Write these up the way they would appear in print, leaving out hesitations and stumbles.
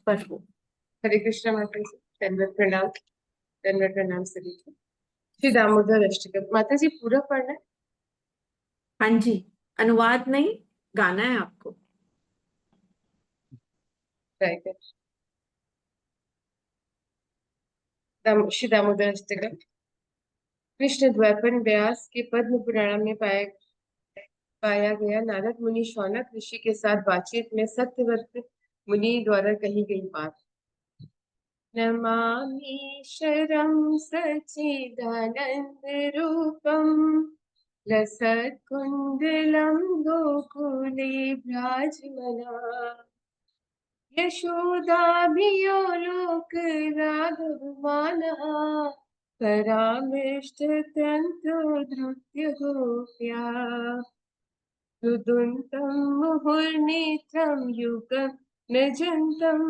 पर हो। हरे कृष्ण माता जी, दंडवत प्रणाम सभी को। श्री दामोदर अष्टकम माता जी पूरा पढ़ना है। हाँ जी, अनुवाद नहीं, गाना है आपको। श्री दामोदर अष्टकम। कृष्ण द्वैपन व्यास के पद्म पुराण में पाया गया नारद मुनि शौनक ऋषि के साथ बातचीत में सत्यव्रत मुनि द्वारा कही गई बात। नमामि शरं सच्चिदानंद रूपम लसत्कुंडलं गोकुले भ्राजमना यशोदाभियो लोकराघवमानः करामृष्टतन्तो धृत्य गोप्या रुदुन्तं मुहुर्नेत्रं युगं न जन्तं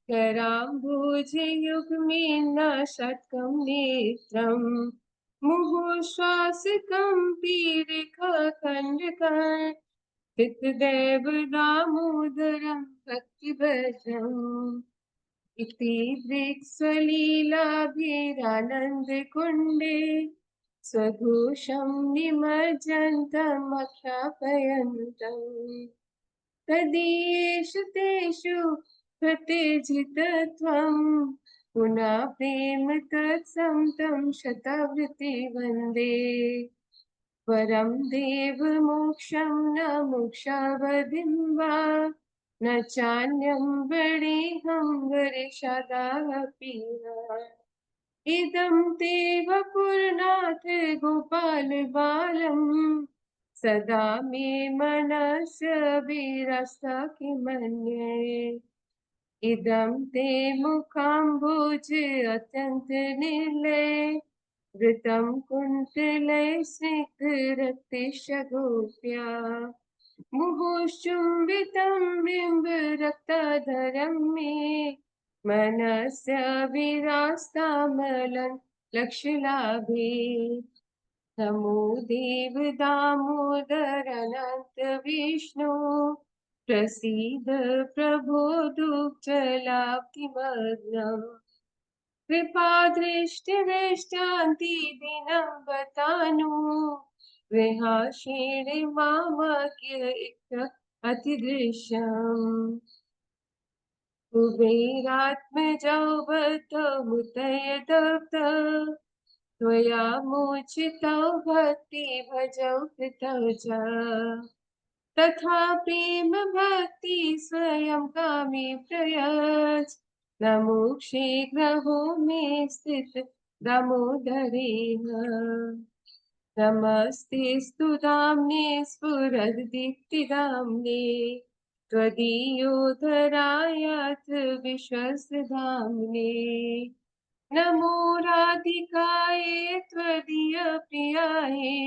कराम्बुजयुग्मेन शतकं नेत्रं मुहुश्वासकं पीरिकाखण्डकं चित्तदेव दामोदरं भक्तिभजम् इति दृक्स्वलीलाभिरानन्दकुण्डे स्वघोषं निमज्जन्तमख्यापयन्तम् तदीयेषु तेषु प्रतिजितत्वं पुनः प्रेम तत्सन्तं शतावृत्ति वन्दे परं देवमोक्षं न मोक्षावधिं वा न चान्यं वरेहं वरिषदापि इदं ते वपुर्नाथ गोपाल बालम् सदा मे मनस्य विरसा किमन्ये इदं ते मुखाम्बुज अत्यन्त निर्लय वृतं कुन्तलय स्निग्धरक्तिशगोप्या मुहुश्चुम्बितं बिम्बरक्ताधरं मे मनस्य विरास्तामलं लक्ष्यलाभे नमो देव दामोदरनन्त विष्णु प्रसीद प्रभो दुःखजलाब्धिमग्नम् कृपादृष्टिदृष्टान्ति दिनं बतानु गृहाशेण मामज्ञ अतिदृश्यम् कुबेरात्मजौ बत मुदयदत्त त्वया मोचितौ भक्ति भजौ कृतौ च तथा प्रेम भक्ति स्वयं कामे प्रयच्छ नमो शीघ्रहो मे स्थित दामोदरेह नमस्ते स्तुताम्ने स्फुरदीप्तिदाम्ने त्वदीयोधरायाथ विश्वसधाम्ने नमो राधिकाये त्वदीयप्रियाये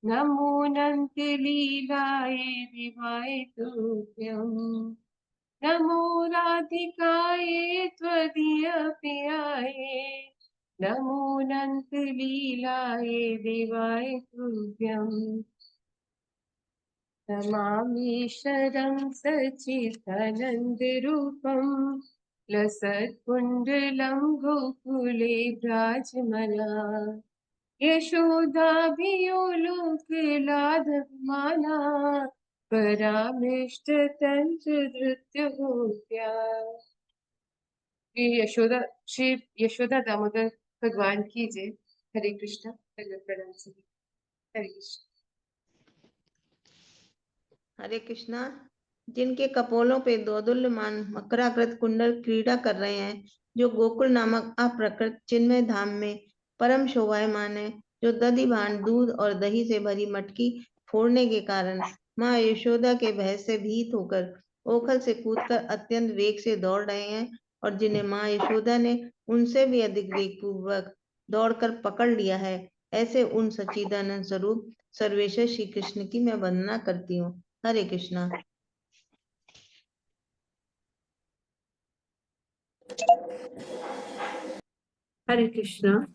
नमो नन्दलीलाये दिवाय तुभ्यम् नमो राधिकाये त्वदीयप्रियाये नमो नन्दलीलाये दिवाय तुभ्यम् नमामीश्वरं सच्चिदानन्दरूपं लसत्कुण्डलं गोकुले विराजमना यशोदाभियो लोकलाधवमाना परामृष्टतन्त्रधृत्य श्री यशोदा दामोदर भगवान की जय। हरे कृष्णा। प्रणाम सभी। हरे कृष्ण। हरे कृष्णा। जिनके कपोलों पे दोदुल्यमान मकराकृत कुंडल क्रीड़ा कर रहे हैं, जो गोकुल नामक अप्रकृत चिन्मय धाम में परम शोभायमान है, जो दधिभान दूध और दही से भरी मटकी फोड़ने के कारण माँ यशोदा के भय से भीत होकर ओखल से कूदकर अत्यंत वेग से दौड़ रहे हैं, और जिन्हें माँ यशोदा ने उनसे भी अधिक वेग पूर्वक दौड़कर पकड़ लिया है, ऐसे उन सच्चिदानंद स्वरूप सर्वेश्वर श्री कृष्ण की मैं वंदना करती हूँ। हरे कृष्णा। हरे कृष्णा।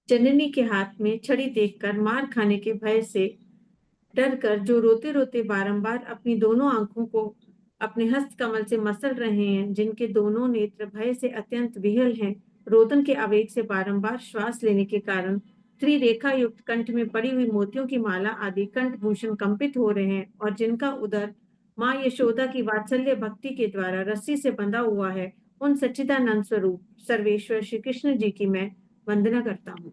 जननी के हाथ में छड़ी देखकर मार खाने के भय से डरकर जो रोते रोते बारंबार अपनी दोनों आंखों को अपने हस्त कमल से मसल रहे हैं, जिनके दोनों नेत्र भय से अत्यंत विह्वल हैं, रोदन के आवेग से बारंबार श्वास लेने के कारण त्रिरेखा युक्त कंठ में पड़ी हुई मोतियों की माला आदि कंठभूषण कंपित हो रहे हैं, और जिनका उदर माँ यशोदा की वात्सल्य भक्ति के द्वारा रस्सी से बंधा हुआ है, उन सच्चिदानंद स्वरूप सर्वेश्वर श्री कृष्ण जी की मैं वंदना करता हूँ।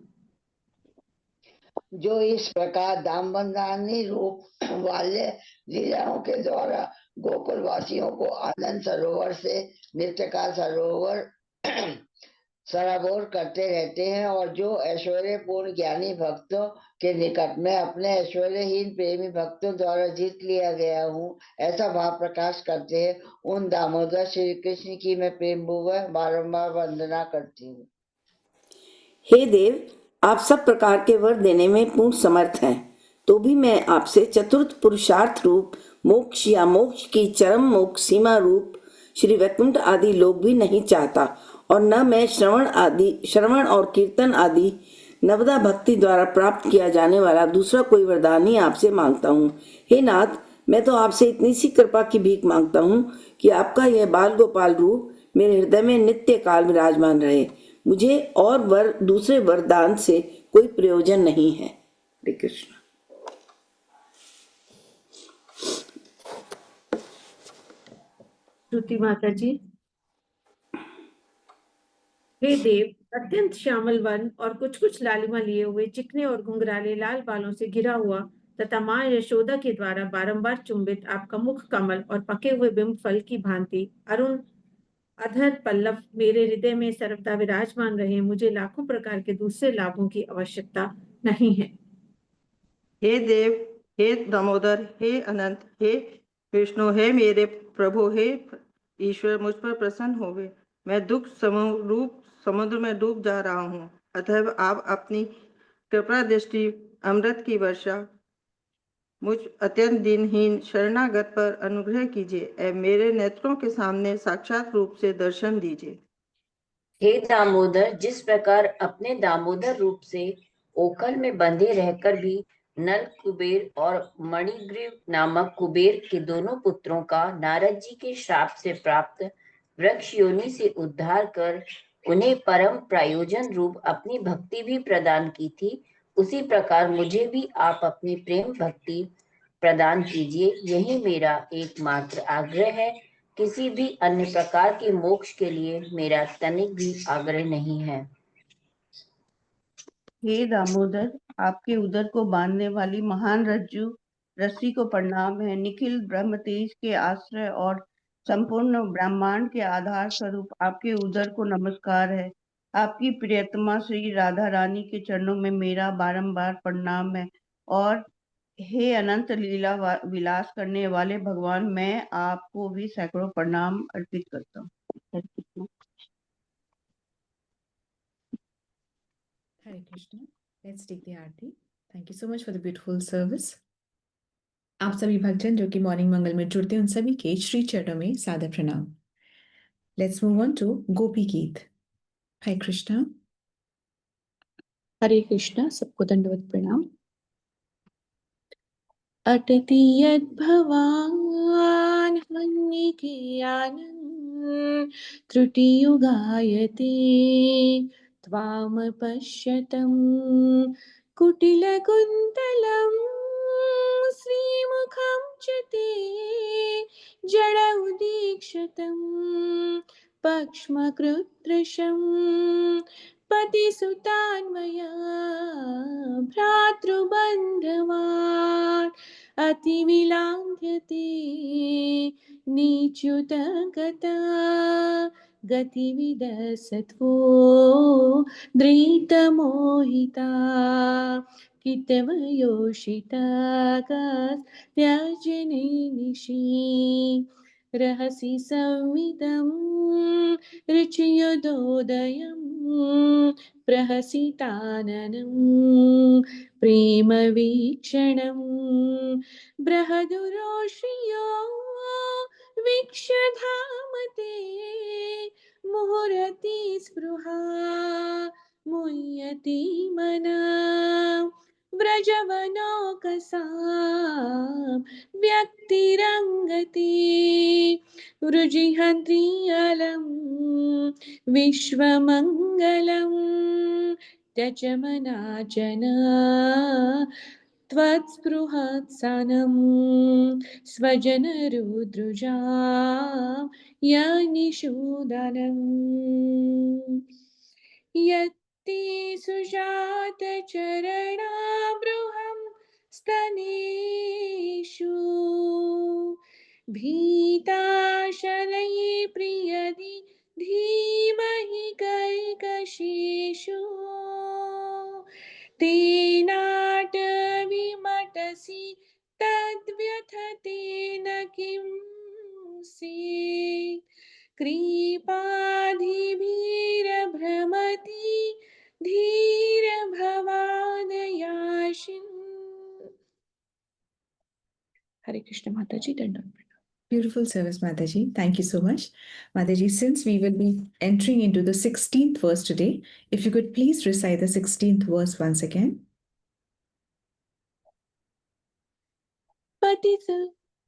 जो इस प्रकार दामबंधानी रूप वाले लीलाओं के द्वारा गोकुल वासियों को आनंद सरोवर से नित्यकाल सराबोर करते रहते हैं, और जो ऐश्वर्यपूर्ण ज्ञानी भक्तों के निकट में अपने ऐश्वर्यहीन प्रेमी भक्तों द्वारा जीत लिया गया हूँ, ऐसा भाव प्रकाश करते हैं, उन दामोदर श्री कृष्ण की मैं प्रेम पूर्वक बारंबार वंदना करती हूँ। हे देव, आप सब प्रकार के वर देने में पूर्ण समर्थ हैं, तो भी मैं आपसे चतुर्थ पुरुषार्थ रूप मोक्ष या मोक्ष की चरम मोक्ष सीमा रूप श्री वैकुंठ आदि लोग भी नहीं चाहता, और न मैं श्रवण और कीर्तन आदि नवदा भक्ति द्वारा प्राप्त किया जाने वाला दूसरा कोई वरदान ही आपसे मांगता हूँ। हे नाथ, मैं तो आपसे इतनी सी कृपा की भीख मांगता हूँ कि आपका यह बाल गोपाल रूप मेरे हृदय में नित्य काल विराजमान रहे। मुझे और दूसरे वरदान से कोई प्रयोजन नहीं है। हरे कृष्ण। श्रुति माता जी। हे देव, अत्यंत श्यामल वन और कुछ कुछ लालिमा लिए हुए चिकने और घुंघराले लाल बालों से घिरा हुआ तथा माँ यशोदा के द्वारा बारंबार चुंबित आपका मुख कमल और पके हुए बिंब फल की भांति अरुण अधर पल्लव मेरे हृदय में सर्वदा विराजमान रहे। मुझे लाखों प्रकार के दूसरे लाभों की आवश्यकता नहीं है। हे देव, हे दामोदर, हे अनंत, हे विष्णु, हे मेरे प्रभु, हे ईश्वर, मुझ पर प्रसन्न होवे। मैं दुख रूप समुद्र में डूब जा रहा हूँ, अतः आप अपनी कृपा दृष्टि अमृत की वर्षा मुझ अत्यंत दिनहीन शरणागत पर अनुग्रह कीजिए एवं मेरे नेत्रों के सामने साक्षात रूप से दर्शन दीजिए। हे दामोदर, जिस प्रकार अपने दामोदर रूप से ओखल में बंधे रहकर भी नल कुबेर और मणिग्रीव नामक कुबेर के दोनों पुत्रों का नारद जी के श्राप से प्राप्त वृक्ष योनि से उद्धार कर उन्हें परम प्रयोजन रूप अपनी भक्ति भी प्रदान की थी, उसी प्रकार मुझे भी आप अपनी प्रेम भक्ति प्रदान कीजिए। यही मेरा एकमात्र आग्रह है। किसी भी अन्य प्रकार के मोक्ष के लिए मेरा तनिक भी आग्रह नहीं है। हे दामोदर, आपके उदर को बांधने वाली महान रस्सी को प्रणाम है। निखिल ब्रह्म तेज के आश्रय और संपूर्ण ब्रह्मांड के आधार स्वरूप आपके उदर को नमस्कार है। आपकी प्रियतमा श्री राधा रानी के चरणों में मेरा बारंबार प्रणाम है। और हे अनंत लीला विलास करने वाले भगवान, मैं आपको भी सैकड़ों प्रणाम अर्पित करता हूँ। Hare Krishna. Let's take the Aarti. Thank you so much for the beautiful service. आप सभी भक्तजन जो कि मॉर्निंग मंगल में जुड़ते हैं, उन सभी के श्री चरणों में सादर प्रणाम। Let's move on to गोपी गीत। हरे कृष्णा। हरे कृष्णा। सबको दंडवत प्रणाम। अटति यद्भवान् हन्निकेयानं त्रुटियुगायते त्वां पश्यतं कुटिलकुन्तलं श्रीमुखं च ते जडौदीक्षितं पक्ष्मकृत्रशं पतिसुतान्वया भ्रातृबन्धवान् अतिविलान्ध्यते नीच्युतगता गतिविदसत्वो धृतमोहिता कितवयोषिता त्यजने निशि रहसि संविदं ऋचियुदोदयं प्रहसिताननं प्रेमवीक्षणं बृहदुरोषियो वीक्ष्यधामते मुहुरति स्पृहा मुह्यति मना व्रजवनौकसां व्यक्तिरङ्गते वृजिहन्त्रियलं विश्वमङ्गलं त्यजमनाचन त्वत्स्पृहत्सनं स्वजनरुद्रुजां यनिषूदनम् यत्ते सुजातचरणामृहं स्तनेषु भीताशनये प्रियदि धीमहि कैकशेषु तेनाटविमटसि तद्व्यथतेन किं स्यात् कृपाधिभिरभ्रमति धीरभवादयाशिन् Hare Krishna Mataji, Dandavat. Beautiful service, Mataji. Thank you so much. Mataji, since we will be entering into the 16th verse today, if you could please recite the 16th verse once again.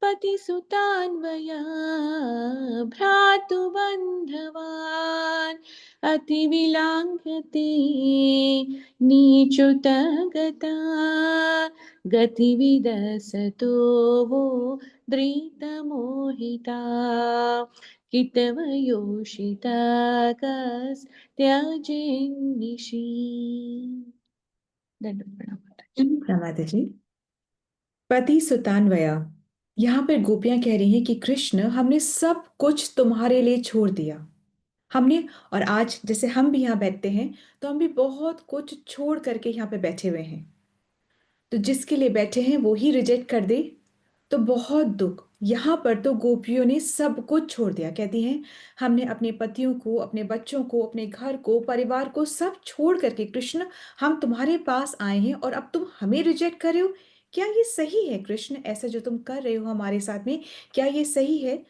पतिसुतान्वया भ्रातुबन्धवान् अतिविलाङ्घ्यते नीचुतगता गतिविदसतो वो धृतमोहिता कितवयोषिता कस्त्यजेन्निशि दंडवत प्रणाम माताजी। माताजी, पति सुतान्वया, यहाँ पर गोपियां कह रही हैं कि कृष्ण, हमने सब कुछ तुम्हारे लिए छोड़ दिया। हमने, और आज जैसे हम भी यहाँ बैठते हैं तो हम भी बहुत कुछ छोड़ करके यहाँ पे बैठे हुए हैं, तो जिसके लिए बैठे हैं वो ही रिजेक्ट कर दे तो बहुत दुख। यहाँ पर तो गोपियों ने सब कुछ छोड़ दिया, कहती हैं हमने अपने पतियों को, अपने बच्चों को, अपने घर को, परिवार को सब छोड़ करके कृष्ण हम तुम्हारे पास आए हैं और अब तुम हमें रिजेक्ट कर रहे हो। क्या ये सही है कृष्ण? ऐसा जो तुम कर रहे हो हमारे साथ में, क्या ये सही है?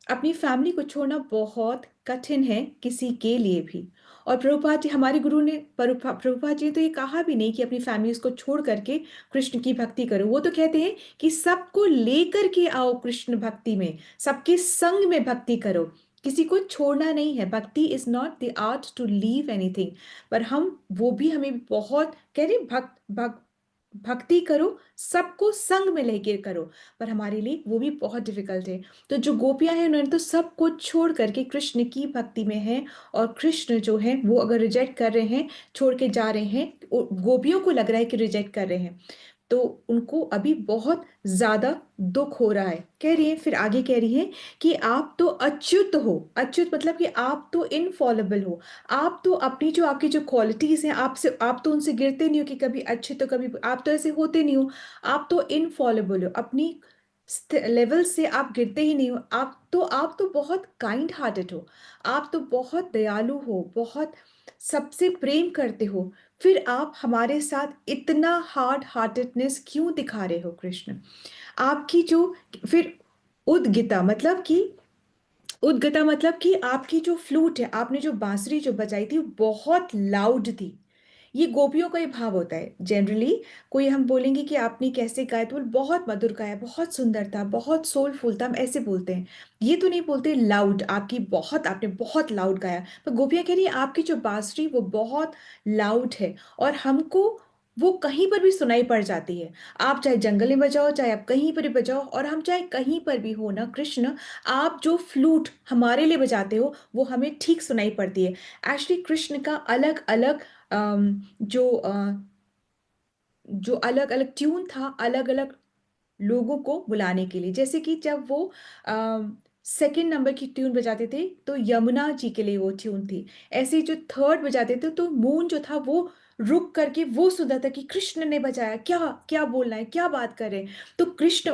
अपनी फैमिली को छोड़ना बहुत कठिन है किसी के लिए भी। और प्रभुपाद जी, हमारे गुरु ने, प्रभुपाद जी ने तो ये कहा भी नहीं कि अपनी फैमिली को छोड़ करके कृष्ण की भक्ति करो। वो तो कहते हैं कि सबको लेकर के आओ कृष्ण भक्ति में, सबके संग में भक्ति करो, किसी को छोड़ना नहीं है। Bhakti is not the art to leave anything, पर हम वो भी हमें बहुत कह रहे भक्ति करो, सबको संग में लेके करो, पर हमारे लिए वो भी बहुत डिफिकल्ट है। तो जो गोपियां हैं उन्होंने तो सब कुछ छोड़ करके कृष्ण की भक्ति में है, और कृष्ण जो है वो अगर रिजेक्ट कर रहे हैं, छोड़ के जा रहे हैं, गोपियों को लग रहा है कि रिजेक्ट कर रहे हैं, तो उनको अभी बहुत ज्यादा दुख हो रहा है। कह रही है, फिर आगे कह रही है कि आप तो अच्युत हो। अच्युत मतलब कि आप तो इनफॉलेबल हो, आप तो अपनी जो आपकी जो क्वालिटीज हैं, आपसे आप तो उनसे गिरते नहीं हो कि कभी अच्छे तो कभी, आप तो ऐसे होते नहीं हो, आप तो इनफॉलेबल हो, अपनी लेवल से आप गिरते ही नहीं हो। आप तो बहुत काइंड हार्टेड हो, आप तो बहुत दयालु हो, बहुत सबसे प्रेम करते हो, फिर आप हमारे साथ इतना हार्ड हार्टेडनेस क्यों दिखा रहे हो कृष्ण? आपकी जो, फिर उद्गता मतलब कि आपकी जो फ्लूट है, आपने जो बांसुरी जो बजाई थी वो बहुत लाउड थी। ये गोपियों का ही भाव होता है जनरली। कोई हम बोलेंगे कि आपने कैसे गाया, तो बहुत मधुर गाया, बहुत सुंदर था, बहुत सोलफुल था, हम ऐसे बोलते हैं। ये तो नहीं बोलते लाउड, आपने बहुत लाउड गाया। पर गोपियां कह रही है आपकी जो बांसुरी वो बहुत लाउड है, और हमको वो कहीं पर भी सुनाई पड़ जाती है। आप चाहे जंगल में बजाओ, चाहे आप कहीं पर भी बजाओ, और हम चाहे कहीं पर भी हो ना कृष्ण, आप जो फ्लूट हमारे लिए बजाते हो वो हमें ठीक सुनाई पड़ती है। एक्चुअली कृष्ण का अलग अलग जो अलग अलग ट्यून था, अलग अलग लोगों को बुलाने के लिए। जैसे कि जब वो सेकंड नंबर की ट्यून बजाते थे तो यमुना जी के लिए वो ट्यून थी। ऐसे ही जो थर्ड बजाते थे तो मून जो था वो रुक करके वो सुनता था कि कृष्ण ने बजाया, क्या क्या बोलना है, क्या बात कर रहे हैं। तो कृष्ण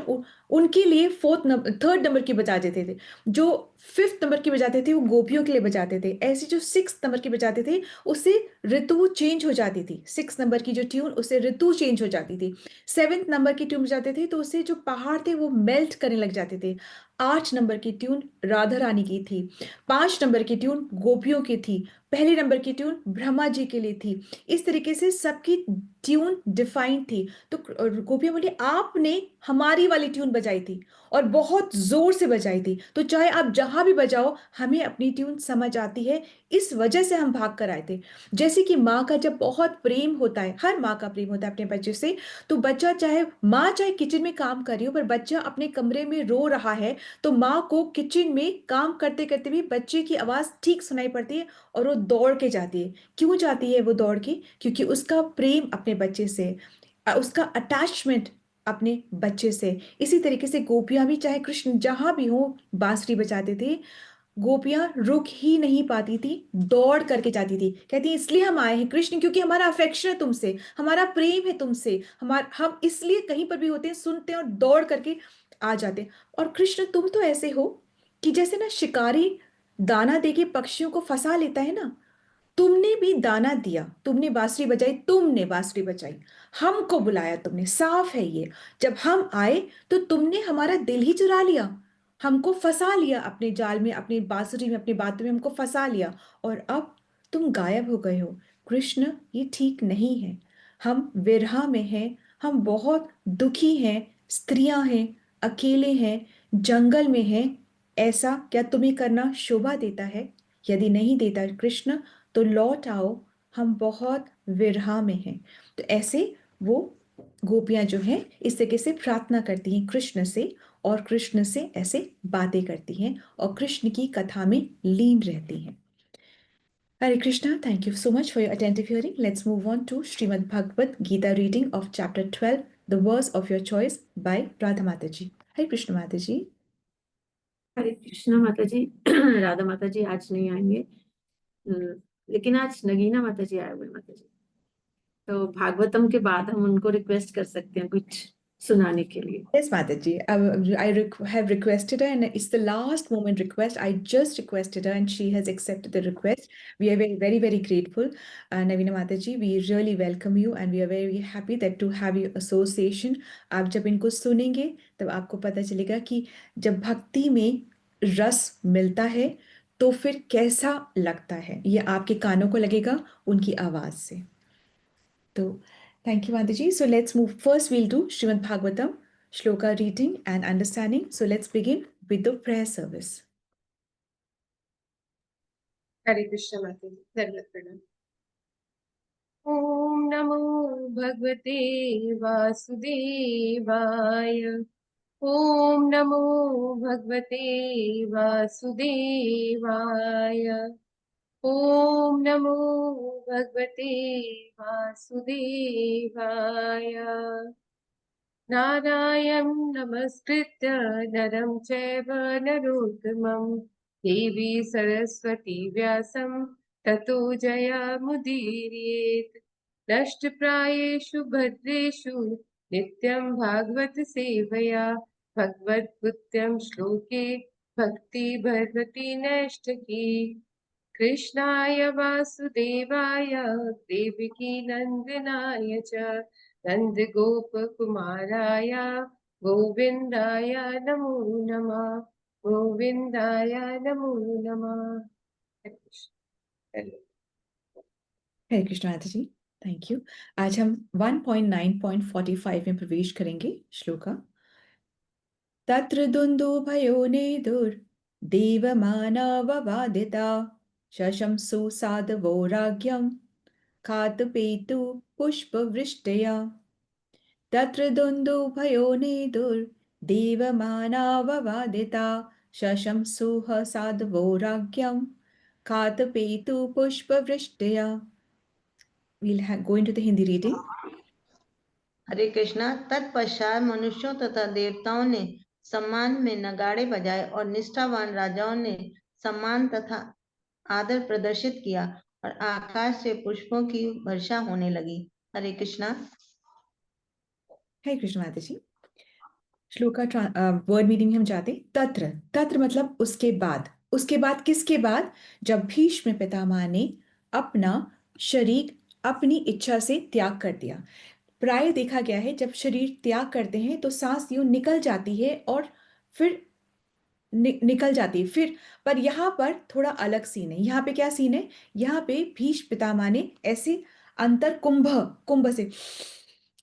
उनके लिए थर्ड नंबर की बजा देते थे। जो फिफ्थ नंबर की बजाते थे वो गोपियों के लिए बजाते थे। ऐसे जो सिक्स नंबर की बजाते थे उससे ऋतु चेंज हो जाती थी। सिक्स नंबर की जो ट्यून, उससे ऋतु चेंज हो जाती थी। सेवेंथ नंबर की ट्यून बजाते थे तो उससे जो पहाड़ थे वो मेल्ट करने लग जाते थे। 8 नंबर की ट्यून राधा रानी की थी। 5 नंबर की ट्यून गोपियों की थी। पहले नंबर की ट्यून ब्रह्मा जी के लिए थी। इस तरीके से सबकी ट्यून डिफाइंड थी। तो गोपियां बोली आपने हमारी वाली ट्यून बजाई थी और बहुत जोर से बजाई थी, तो चाहे आप जहां भी बजाओ हमें अपनी ट्यून समझ आती है, इस वजह से हम भाग कर आए थे। जैसे कि माँ का जब बहुत प्रेम होता है, हर माँ का प्रेम होता है अपने बच्चे से, तो बच्चा चाहे माँ चाहे किचन में काम कर रही हो पर बच्चा अपने कमरे में रो रहा है, तो माँ को किचन में काम करते करते भी बच्चे की आवाज ठीक सुनाई पड़ती है और वो दौड़ के जाती है। क्यों जाती है वो दौड़ के? क्योंकि उसका प्रेम अपने बच्चे से, उसका अटैचमेंट अपने बच्चे से। इसी तरीके से गोपियां भी चाहे कृष्ण जहां भी हो बांसुरी बजाते थे, गोपियां रुक ही नहीं पाती थी, दौड़ करके जाती थी। कहती इसलिए हम आए हैं कृष्ण, क्योंकि हमारा अफेक्शन है तुमसे, हमारा प्रेम है तुमसे, हम इसलिए कहीं पर भी होते हैं सुनते हैं और दौड़ करके आ जाते हैं। और कृष्ण तुम तो ऐसे हो कि जैसे ना शिकारी दाना देके पक्षियों को फंसा लेता है ना, तुमने भी दाना दिया, तुमने बांसुरी बजाई, तुमने बांसुरी बजाई, हमको बुलाया तुमने, साफ है ये। जब हम आए तो तुमने हमारा दिल ही चुरा लिया, हमको फंसा लिया अपने जाल में, अपनी बांसुरी में, अपनी बातों में हमको फंसा लिया, और अब तुम गायब हो गए हो। कृष्ण ये ठीक नहीं है, हम विरह में हैं, हम बहुत दुखी हैं, स्त्रियां हैं, अकेले हैं, जंगल में हैं। ऐसा क्या तुम्हें करना शोभा देता है? यदि नहीं देता कृष्ण तो लौट आओ, हम बहुत विरह में हैं। तो ऐसे वो गोपियां जो हैं इस तरीके से प्रार्थना करती हैं कृष्ण से, और कृष्ण से ऐसे बातें करती हैं और कृष्ण की कथा में लीन रहती हैं। Hare Krishna, thank you so much for your attentive hearing. Let's move on to Srimad Bhagavad Gita reading of chapter 12, the verse of your choice by Radha Mataji. Hare Krishna Mataji. हरे कृष्णा माता जी। राधा माता जी आज नहीं आएंगे, लेकिन आज नगीना माता जी आए हुए हैं माता जी, तो भागवतम के बाद हम उनको रिक्वेस्ट कर सकते हैं कुछ सुनाने के लिए। Yes, Mataji. Have requested her, and it's the last moment request. I just requested her, and she has accepted the request. We are very, very, very grateful. Navina Mataji, we really welcome you, and we are very happy that to have your association. आप जब इनको सुनेंगे तब आपको पता चलेगा कि जब भक्ति में रस मिलता है तो फिर कैसा लगता है, ये आपके कानों को लगेगा उनकी आवाज से। तो thank you, Mataji. So let's move. First, we'll do Srimad Bhagavatam, Shloka reading and understanding. So let's begin with the prayer service. हरे कृष्ण माता जी, दंडवत प्रणाम। ओम नमो भगवते वासुदेवाय। ओम नमो भगवते वासुदेवाय। ओम नमो भगवते वासुदेवाय। नारायण नमस्कृत्य नरं चैव नरोत्तमं देवी सरस्वती व्यासं ततो जयमुदीरयेत्। नष्टप्रायेषु भद्रेषु नित्यं भागवत सेवया भगवद्गीतं श्लोके भक्ति भगवती नैष्ठिकी। कृष्णाय वासुदेवाय देवकी नंदनाय च नन्दगोपकुमाराय गोविन्दाय नमो नमः। गोविन्दाय नमो नमः। हरे Krishna. Hare Krishna Mataji. Thank you. आज हम 1.9.45 में प्रवेश करेंगे श्लोका। तत्र दुन्दुभयो नेदुर् देवमानववादिता शशंसु साधवो राज्ञं खातपेतु पुष्पवृष्टया। तत्र दुन्दुभयो नेदुर् देवमानववादिता शशंसुः साधवो राज्ञं खातपेतु पुष्पवृष्टया। We'll go into the Hindi reading. हरे कृष्णा। तत्पश्चात मनुष्यों तथा देवताओं ने सम्मान में नगाड़े बजाए और निष्ठावान राजाओं ने सम्मान तथा आदर प्रदर्शित किया और आकाश से पुष्पों की वर्षा होने लगी। हरे कृष्णा। हरे कृष्ण माता जी। श्लोका वर्ड मीनिंग में हम जाते। तत्र, तत्र मतलब उसके बाद। उसके बाद किसके बाद? जब भीष्म पितामह ने अपना शरीर अपनी इच्छा से त्याग कर दिया। प्राय देखा गया है जब शरीर त्याग करते हैं तो सांस यूं निकल जाती है और फिर निकल जाती है फिर, पर यहाँ पर थोड़ा अलग सीन है। यहाँ पे क्या सीन है? यहाँ पे भीष्म पितामह ने ऐसे अंतर कुंभ, कुंभ से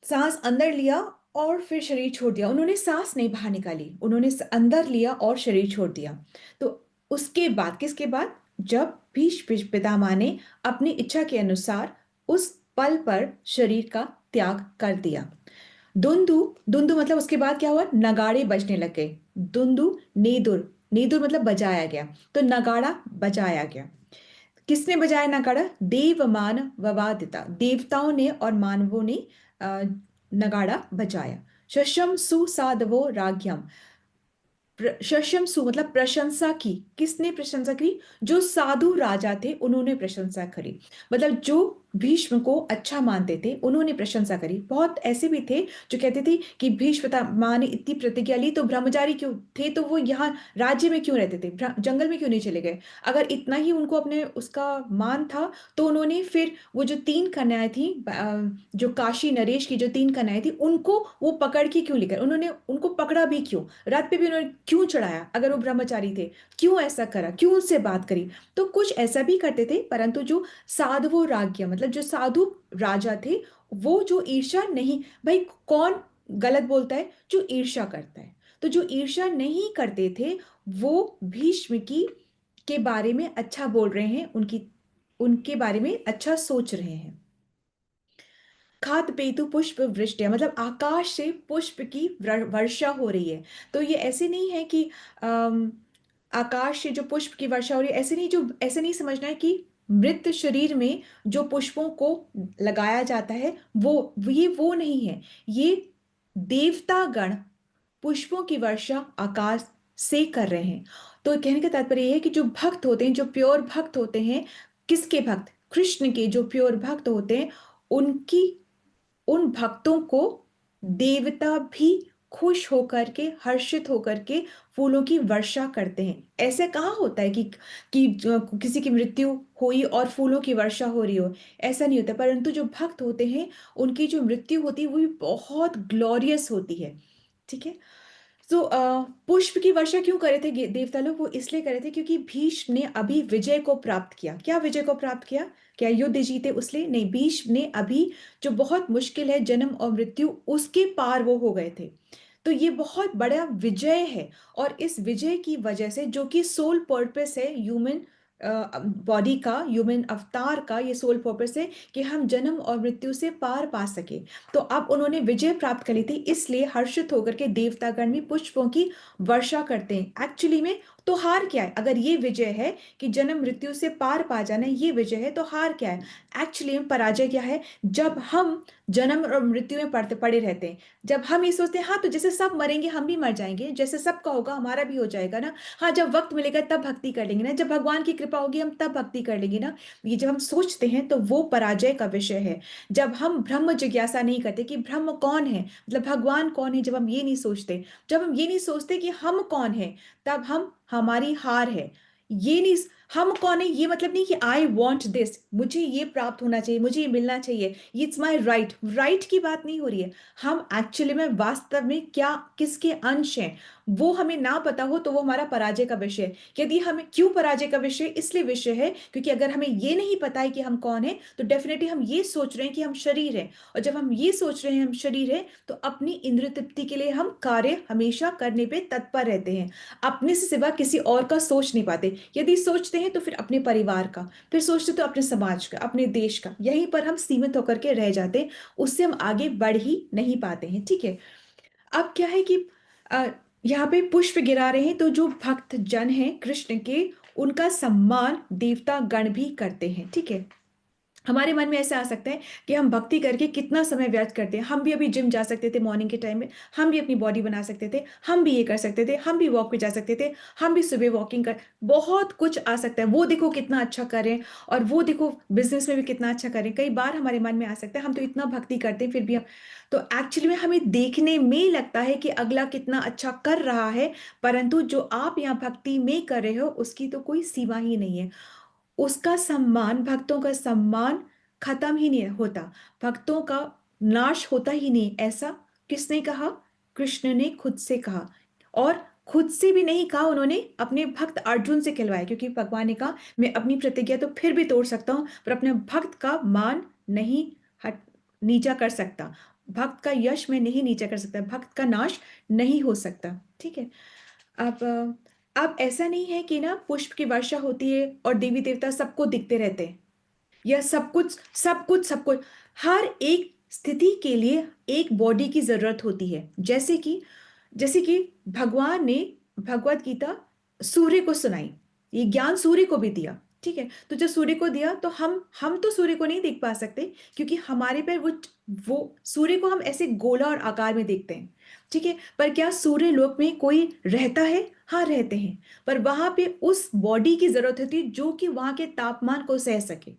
सांस अंदर लिया और फिर शरीर छोड़ दिया। उन्होंने सांस नहीं बाहर निकाली, उन्होंने अंदर लिया और शरीर छोड़ दिया। तो उसके बाद, किसके बाद, जब भीष्म पितामह ने अपनी इच्छा के अनुसार उस पल पर शरीर का त्याग कर दिया। दुंदु, दुंदु मतलब उसके बाद क्या हुआ, नगाड़े बजने लग गए। दुंदु, नेदुर, नेदुर मतलब बजाया गया, तो नगाड़ा बजाया गया। किसने बजाया नगाड़ा? देव मान ववादिता, देवताओं ने और मानवों ने नगाड़ा बजाया। शशम सुसाधवो राघ्यम, शशंसु मतलब प्रशंसा की। किसने प्रशंसा की? जो साधु राजा थे उन्होंने प्रशंसा करी, मतलब जो भीष्म को अच्छा मानते थे उन्होंने प्रशंसा करी। बहुत ऐसे भी थे जो कहते थे कि भीष्म पितामह ने इतनी प्रतिज्ञा ली तो ब्रह्मचारी क्यों थे, तो वो यहाँ राज्य में क्यों रहते थे, जंगल में क्यों नहीं चले गए? अगर इतना ही उनको अपने उसका मान था तो उन्होंने फिर वो जो 3 कन्याएं थी, जो काशी नरेश की जो 3 कन्याएं थी, उनको वो पकड़ के क्यों लेकर, उन्होंने उनको पकड़ा भी क्यों, रथ पे भी उन्होंने क्यों चढ़ाया? अगर वो ब्रह्मचारी थे, क्यों ऐसा करा, क्यों उनसे बात करी? तो कुछ ऐसा भी करते थे, परंतु जो साधवो राज्ञ मतलब जो साधु राजा थे, वो जो ईर्ष्या नहीं, भाई कौन गलत बोलता है? जो ईर्ष्या करता है। तो जो ईर्ष्या नहीं करते थे वो भीष्म की के बारे में अच्छा बोल रहे हैं, उनकी उनके बारे में अच्छा सोच रहे हैं। खात पेतु पुष्प वृष्टि मतलब आकाश से पुष्प की वर्षा हो रही है। तो ये ऐसे नहीं है कि अम, आकाश से जो पुष्प की वर्षा हो रही है, ऐसे नहीं, जो ऐसे नहीं समझना है कि मृत शरीर में जो पुष्पों को लगाया जाता है वो नहीं है। ये देवतागण पुष्पों की वर्षा आकाश से कर रहे हैं। तो कहने का तात्पर्य यह है कि जो भक्त होते हैं, जो प्योर भक्त होते हैं, किसके भक्त? कृष्ण के जो प्योर भक्त होते हैं, उनकी उन भक्तों को देवता भी खुश होकर के, हर्षित होकर के फूलों की वर्षा करते हैं। ऐसे कहाँ होता है कि किसी की मृत्यु हुई और फूलों की वर्षा हो रही हो? ऐसा नहीं होता। परंतु जो भक्त होते हैं उनकी जो मृत्यु होती है वो भी बहुत ग्लोरियस होती है। ठीक है। तो पुष्प की वर्षा क्यों करे थे देवता लोग? वो इसलिए करे थे क्योंकि भीष्म ने अभी विजय को प्राप्त किया। क्या विजय को प्राप्त किया? क्या युद्ध जीते उसलिए नहीं, भीष्म ने अभी जो बहुत मुश्किल है जन्म और मृत्यु, उसके पार वो हो गए थे। तो ये बहुत बड़ा विजय है। और इस विजय की वजह से, जो कि सोल पर्पस है ह्यूमन बॉडी का, ह्यूमन अवतार का, ये सोल पर्पस है कि हम जन्म और मृत्यु से पार पा सके। तो अब उन्होंने विजय प्राप्त कर ली थी, इसलिए हर्षित होकर के देवतागण भी पुष्पों की वर्षा करते हैं। एक्चुअली में तो हार क्या है? अगर ये विजय है कि जन्म मृत्यु से पार पा जाना, ये विजय है, तो हार क्या है? एक्चुअली में पराजय क्या है? जब हम जन्म और मृत्यु में पड़े रहते हैं, जब हम ये सोचते हैं हाँ तो जैसे सब मरेंगे हम भी मर जाएंगे, जैसे सबका होगा हमारा भी हो जाएगा ना, हाँ जब वक्त मिलेगा तब भक्ति कर लेंगे ना, जब भगवान की कृपा होगी हम तब भक्ति कर लेंगे ना, ये जब हम सोचते हैं तो वो पराजय का विषय है। जब हम ब्रह्म जिज्ञासा नहीं करते कि ब्रह्म कौन है, मतलब भगवान कौन है, जब हम ये नहीं सोचते, जब हम ये नहीं सोचते कि हम कौन है, तब हम हमारी हार है। ये नहीं, हम कौन है ये मतलब नहीं कि आई वॉन्ट दिस, मुझे ये प्राप्त होना चाहिए, मुझे ये मिलना चाहिए, इट्स माई राइट, राइट की बात नहीं हो रही है। हम एक्चुअली में वास्तव में क्या, किसके अंश हैं, वो हमें ना पता हो तो वो हमारा पराजय का विषय है। यदि हमें, क्यों पराजय का विषय? इसलिए विषय है क्योंकि अगर हमें ये नहीं पता है कि हम कौन है, तो डेफिनेटली हम ये सोच रहे हैं कि हम शरीर हैं। और जब हम ये सोच रहे हैं हम शरीर हैं, तो अपनी इंद्र तृप्ति के लिए हम कार्य हमेशा करने पे तत्पर रहते हैं, अपने से सिवा किसी और का सोच नहीं पाते। यदि सोचते हैं तो फिर अपने परिवार का, फिर सोचते तो अपने समाज का, अपने देश का, यहीं पर हम सीमित होकर के रह जाते हैं, उससे हम आगे बढ़ ही नहीं पाते हैं। ठीक है। अब क्या है कि अ, यहाँ पे पुष्प गिरा रहे हैं, तो जो भक्त जन हैं कृष्ण के, उनका सम्मान देवता गण भी करते हैं। ठीक है। हमारे मन में ऐसा आ सकता है कि हम भक्ति करके कितना समय व्यर्थ करते हैं, हम भी अभी जिम जा सकते थे मॉर्निंग के टाइम में, हम भी अपनी बॉडी बना सकते थे, हम भी ये कर सकते थे, हम भी वॉक पे जा सकते थे, हम भी सुबह वॉकिंग कर, बहुत कुछ आ सकता है। वो देखो कितना अच्छा कर रहे हैं, और वो देखो बिजनेस में भी कितना अच्छा कर रहे हैं, कई बार हमारे मन में आ सकता है हम तो इतना भक्ति करते हैं फिर भी हम, तो एक्चुअली में हमें देखने में लगता है कि अगला कितना अच्छा कर रहा है, परंतु जो आप यहाँ भक्ति में कर रहे हो उसकी तो कोई सीमा ही नहीं है। उसका सम्मान, भक्तों का सम्मान खत्म ही नहीं होता, भक्तों का नाश होता ही नहीं। ऐसा किसने कहा? कृष्ण ने खुद से कहा। और खुद से भी नहीं कहा उन्होंने, अपने भक्त अर्जुन से कहलवाया, क्योंकि भगवान ने कहा मैं अपनी प्रतिज्ञा तो फिर भी तोड़ सकता हूं पर अपने भक्त का मान नहीं नीचा कर सकता, भक्त का यश मैं नहीं नीचा कर सकता, भक्त का नाश नहीं हो सकता। ठीक है। अब ऐसा नहीं है कि ना पुष्प की वर्षा होती है और देवी देवता सबको दिखते रहते हैं, या सब कुछ हर एक स्थिति के लिए एक बॉडी की जरूरत होती है। जैसे कि भगवान ने भगवत गीता सूर्य को सुनाई, ये ज्ञान सूर्य को भी दिया। ठीक है, तो जब सूर्य को दिया तो हम तो सूर्य को नहीं देख पा सकते, क्योंकि हमारे पर वो सूर्य को हम ऐसे गोला और आकार में देखते हैं। ठीक है, पर क्या सूर्य लोक में कोई रहता है? हाँ, रहते हैं, पर वहां पे उस बॉडी की जरूरत होती है जो कि वहां के तापमान को सह सके।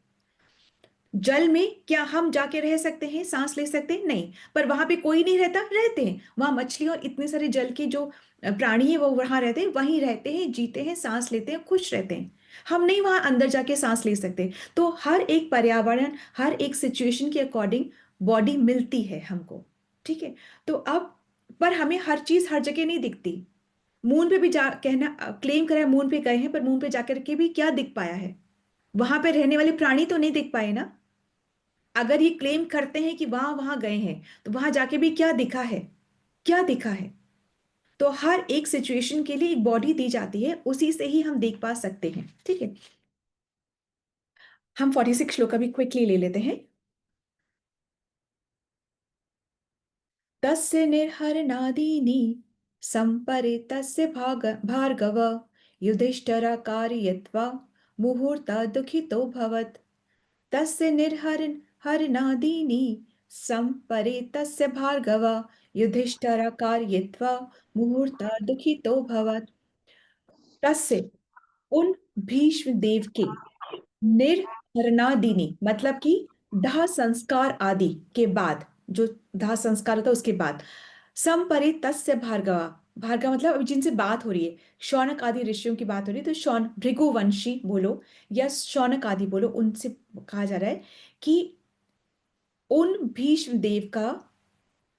जल में क्या हम जाके रह सकते हैं, सांस ले सकते हैं? नहीं, पर वहां पे कोई नहीं रहता, रहते हैं वहां मछली और इतने सारे जल के जो प्राणी है वो वहां रहते हैं, वहीं रहते हैं, जीते हैं, सांस लेते हैं, खुश रहते हैं। हम नहीं वहां अंदर जाके सांस ले सकते। तो हर एक पर्यावरण, हर एक सिचुएशन के अकॉर्डिंग बॉडी मिलती है हमको। ठीक है, तो अब पर हमें हर चीज हर जगह नहीं दिखती। मून पे भी जा कहना क्लेम करा है, मून पे गए हैं, पर मून पे जाकर के भी क्या दिख पाया है? वहां पे रहने वाले प्राणी तो नहीं दिख पाए ना। अगर ये क्लेम करते हैं कि वहां वहां गए हैं, तो वहां जाके भी क्या दिखा है? क्या दिखा है? तो हर एक सिचुएशन के लिए एक बॉडी दी जाती है, उसी से ही हम देख पा सकते हैं। ठीक है, हम 46 श्लोक भी क्विकली ले लेते हैं। तस्य निर्हरणादीनि संपरे तस्य भार्गव युधिष्ठिरकार्यत्वा मुहूर्ता दुखितो भवत्। तस्य हरणादीनि संपरे तस्य भार्गव युधिष्ठिरकार्यत्वा मुहूर्ता दुखितो भवत्। तस्य उन भीष्म देव के निर्हरणादीनि मतलब कि दाह संस्कार आदि के बाद, जो दाह संस्कार होता है उसके बाद, संपरे तस्य भार्गव, भार्गव मतलब अभी जिनसे बात हो रही है, शौनक आदि ऋषियों की बात हो रही है, तो शौन भृगुवंशी बोलो या शौनक आदि बोलो, उनसे कहा जा रहा है कि उन भीष्म देव का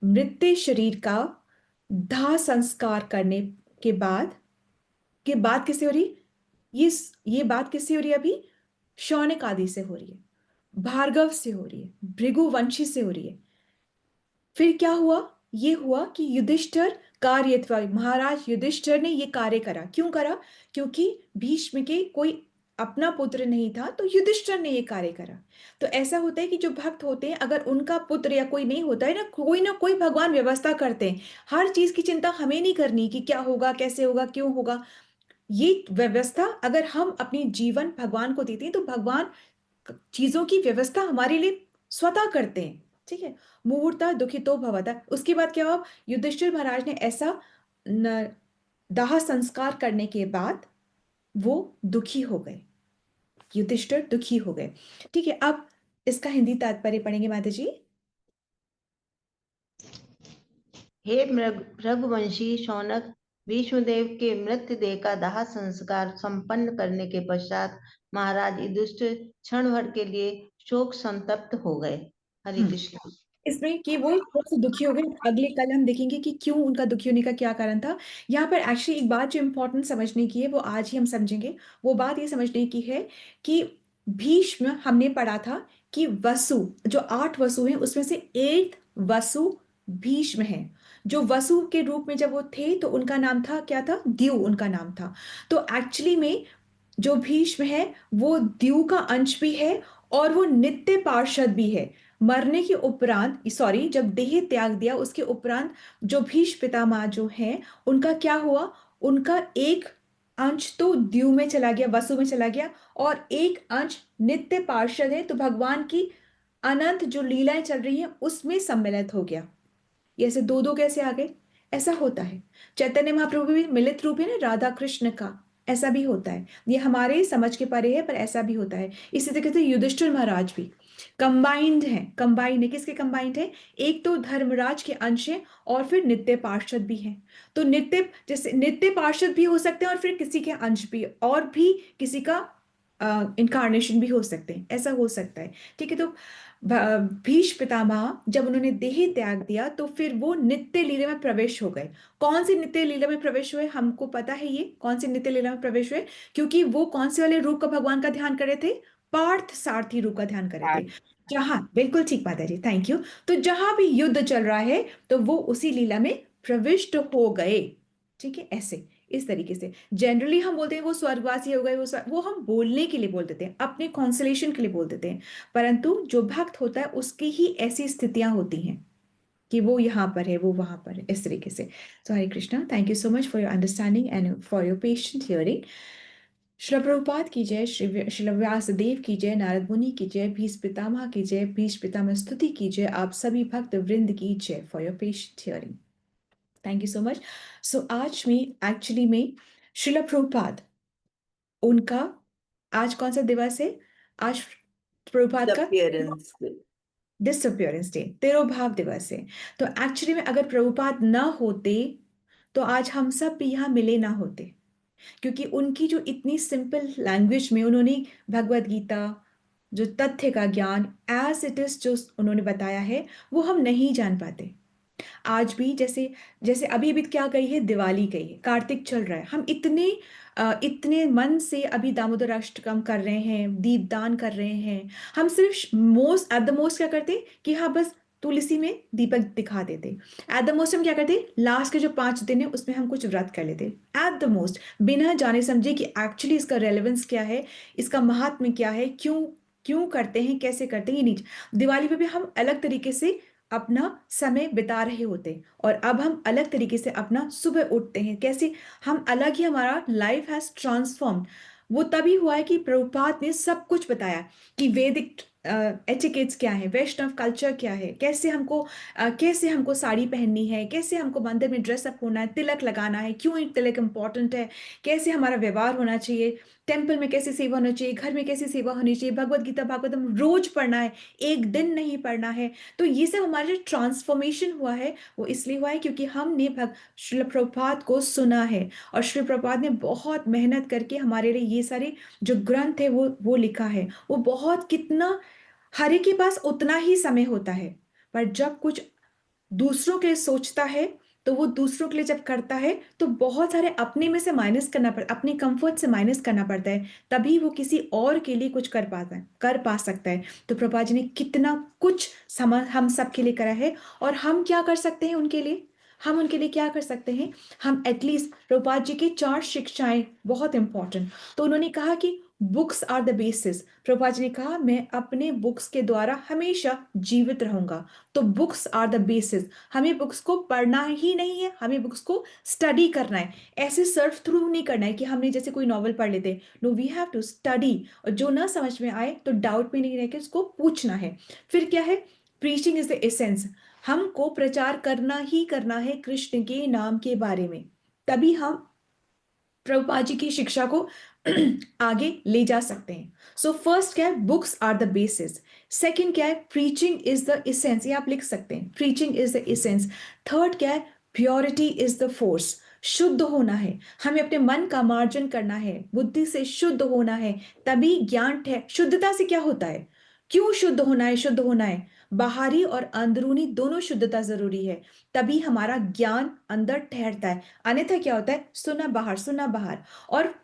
मृत्यु शरीर का दाह संस्कार करने के बाद, किससे हो रही? ये बात किससे हो रही है? अभी शौनक आदि से हो रही है, भार्गव से हो रही है, भृगुवंशी से हो रही है। फिर क्या हुआ? ये हुआ कि युधिष्ठिर कार्यत्वा, महाराज युधिष्ठिर ने ये कार्य करा। क्यों करा? क्योंकि भीष्म के कोई अपना पुत्र नहीं था, तो युधिष्ठिर ने ये कार्य करा। तो ऐसा होता है कि जो भक्त होते हैं, अगर उनका पुत्र या कोई नहीं होता है ना कोई भगवान व्यवस्था करते हैं। हर चीज की चिंता हमें नहीं करनी कि क्या होगा, कैसे होगा, क्यों होगा। ये व्यवस्था अगर हम अपनी जीवन भगवान को देते हैं, तो भगवान चीजों की व्यवस्था हमारे लिए स्वतः करते हैं। ठीक है, मुहूर्ता दुखितो भवता। उसके बाद क्या हुआ? युधिष्ठिर महाराज ने ऐसा दाह संस्कार करने के बाद वो दुखी हो गए, युधिष्ठिर दुखी हो गए। ठीक है, अब इसका हिंदी तात्पर्य पढ़ेंगे माता जी। हे भृगुवंशी शौनक, भीष्मदेव के मृतदेह का दाह संस्कार संपन्न करने के पश्चात महाराज युधिष्ठिर क्षण भर के लिए शोक संतप्त हो गए। हरे कृष्ण। इसमें कि वो थोड़ा सा दुखी हो गए। अगले कल हम देखेंगे कि क्यों उनका दुखी होने का क्या कारण था। यहाँ पर एक्चुअली एक बात जो इम्पोर्टेंट समझने की है, वो आज ही हम समझेंगे। वो बात ये समझने की है कि भीष्म, हमने पढ़ा था कि वसु, जो 8 वसु हैं उसमें से 8 वसु भीष्म हैं। जो वसु के रूप में जब वो थे तो उनका नाम था, क्या था? द्यू उनका नाम था। तो एक्चुअली में जो भीष्म है वो द्यू का अंश भी है और वो नित्य पार्षद भी है। मरने के उपरांत, सॉरी, जब देह त्याग दिया उसके उपरांत जो भीष्म पितामह जो हैं, उनका क्या हुआ? उनका एक अंश तो द्यू में चला गया, वसु में चला गया, और एक अंश नित्य पार्षद है, तो भगवान की अनंत जो लीलाएं चल रही हैं उसमें सम्मिलित हो गया। ये ऐसे दो दो कैसे आ गए? ऐसा होता है। चैतन्य महाप्रभु भी मिलित रूप है ना राधा कृष्ण का, ऐसा भी होता है। ये हमारे समझ के परे है, पर ऐसा भी होता है। इसी तरीके से युधिष्ठिर महाराज भी कंबाइंड है। कंबाइंड है, किसके कंबाइंड है? एक तो धर्मराज के अंश है और फिर नित्य पार्षद भी है। तो नित्य, जैसे नित्य पार्षद भी हो सकते हैं और फिर किसी के अंश भी, और भी किसी का इनकारनेशन भी हो सकते हैं, ऐसा हो सकता है। ठीक है, तो भीष्म पितामह जब उन्होंने देह त्याग दिया तो फिर वो नित्य लीला में प्रवेश हो गए। कौन सी नित्य लीला में प्रवेश हुए? हमको पता है ये कौन सी नित्य लीला में प्रवेश हुए, क्योंकि वो कौन से वाले रूप का भगवान का ध्यान कर रहे थे? पार्थ सारथी रूप का ध्यान कर रहे थे। जहां, बिल्कुल ठीक बात है जी, थैंक यू। तो जहां भी युद्ध चल रहा है तो वो उसी लीला में प्रविष्ट हो गए। ठीक है, ऐसे इस तरीके से जनरली हम बोलते हैं वो स्वर्गवासी हो गए, वो हम बोलने के लिए बोल देते हैं, अपने कॉन्सोलेशन के लिए बोल देते हैं, परंतु जो भक्त होता है उसकी ही ऐसी स्थितियां होती हैं कि वो यहाँ पर है, वो वहां पर है, इस तरीके से। So Hare Krishna, thank you so much for your understanding and for your patient hearing. Shri Prabhupada की जय, श्री व्यासदेव की जय, नारद मुनि की जय, भीष्म पितामह की जय, भीष्म पितामह स्तुति की जय, आप सभी भक्त वृंद की जय for your patient hearing. Thank you so much. So आज में एक्चुअली में श्रील प्रभुपाद, उनका आज कौन सा दिवस है? आज प्रभुपाद का डिसअपियरेंस डे, तिरोभाव दिवस है। तो एक्चुअली में अगर प्रभुपाद ना होते तो आज हम सब भी यहाँ मिले ना होते, क्योंकि उनकी जो इतनी सिंपल लैंग्वेज में उन्होंने भगवत गीता, जो तथ्य का ज्ञान एज इट इज जो उन्होंने बताया है, वो हम नहीं जान पाते। आज भी जैसे जैसे अभी अभी क्या गई है, दिवाली गई है, कार्तिक चल रहा है, हम इतने मन से अभी दामोदर अष्टकम कर रहे हैं, दीपदान कर रहे हैं। हम सिर्फ मोस्ट एट द मोस्ट क्या करते हैं कि हाँ बस तुलसी में दीपक दिखा देते। एट द मोस्ट हम क्या करते, लास्ट के जो 5 दिन है उसमें हम कुछ व्रत कर लेते, एट द मोस्ट, बिना जाने समझे कि एक्चुअली इसका रेलेवेंस क्या है, इसका महात्म्य क्या है, क्यों क्यों करते हैं, कैसे करते हैं, ये नहीं। दिवाली पे भी हम अलग तरीके से अपना समय बिता रहे होते, और अब हम अलग तरीके से अपना सुबह उठते हैं, कैसे हम अलग ही, हमारा लाइफ हैज ट्रांसफॉर्म। वो तभी हुआ है कि प्रभुपाद ने सब कुछ बताया कि वैदिक एटिकेट्स क्या है, वैष्णव कल्चर क्या है, कैसे हमको साड़ी पहननी है, कैसे हमको मंदिर में ड्रेसअप होना है, तिलक लगाना है, क्यों एक तिलक इंपॉर्टेंट है, कैसे हमारा व्यवहार होना चाहिए, टेम्पल में कैसे सेवा होना चाहिए, घर में कैसी सेवा होनी चाहिए, भगवत गीता भागवतम रोज पढ़ना है, एक दिन नहीं पढ़ना है। तो ये सब हमारा जो ट्रांसफॉर्मेशन हुआ है वो इसलिए हुआ है क्योंकि हमने श्रील प्रभुपाद को सुना है, और श्रील प्रभुपाद ने बहुत मेहनत करके हमारे लिए ये सारे जो ग्रंथ है वो लिखा है। वो बहुत, कितना, हर एक के पास उतना ही समय होता है, पर जब कुछ दूसरों के लिए सोचता है तो वो दूसरों के लिए जब करता है तो बहुत सारे अपने में से माइनस करना पड़ता, अपने कंफर्ट से माइनस करना पड़ता है, तभी वो किसी और के लिए कुछ कर पा सकता है। तो प्रभुपाद जी ने कितना कुछ हम सब के लिए करा है, और हम क्या कर सकते हैं उनके लिए, हम उनके लिए क्या कर सकते हैं? हम एटलीस्ट, प्रभुपाद जी की 4 शिक्षाएं बहुत इंपॉर्टेंट। तो उन्होंने कहा कि books are the basis. Prabhupada ji ने कहा मैं अपने बुक्स के द्वारा हमेशा जीवित रहूंगा। तो बुक्स आर द बेसिस, हमें बुक्स को पढ़ना ही नहीं है, हमें बुक्स को स्टडी करना है। ऐसे सर्फ थ्रू नहीं करना है कि हमने जैसे कोई नॉवल पढ़ लेते, no, we have to study, और जो ना समझ में आए तो डाउट में नहीं रह के उसको पूछना है। फिर क्या है, प्रीचिंग इज द एसेंस, हमको प्रचार करना ही करना है कृष्ण के नाम के बारे में, तभी हम प्रभुपाद जी की शिक्षा को आगे ले जा सकते हैं। सो फर्स्ट क्या है, books are the basis. Second क्या है, प्रीचिंग इज द एसेंस, ये आप लिख सकते हैं, preaching is the essence. Third क्या है, प्योरिटी इज द फोर्स, शुद्ध होना है, हमें अपने मन का मार्जन करना है, बुद्धि से शुद्ध होना है, तभी ज्ञान शुद्धता से क्या होता है, क्यों शुद्ध होना है? शुद्ध होना है, बाहरी और अंदरूनी दोनों शुद्धता जरूरी है, तभी हमारा ज्ञान अंदर ठहरता है। अन्यथा क्या होता है, सुना बाहर, और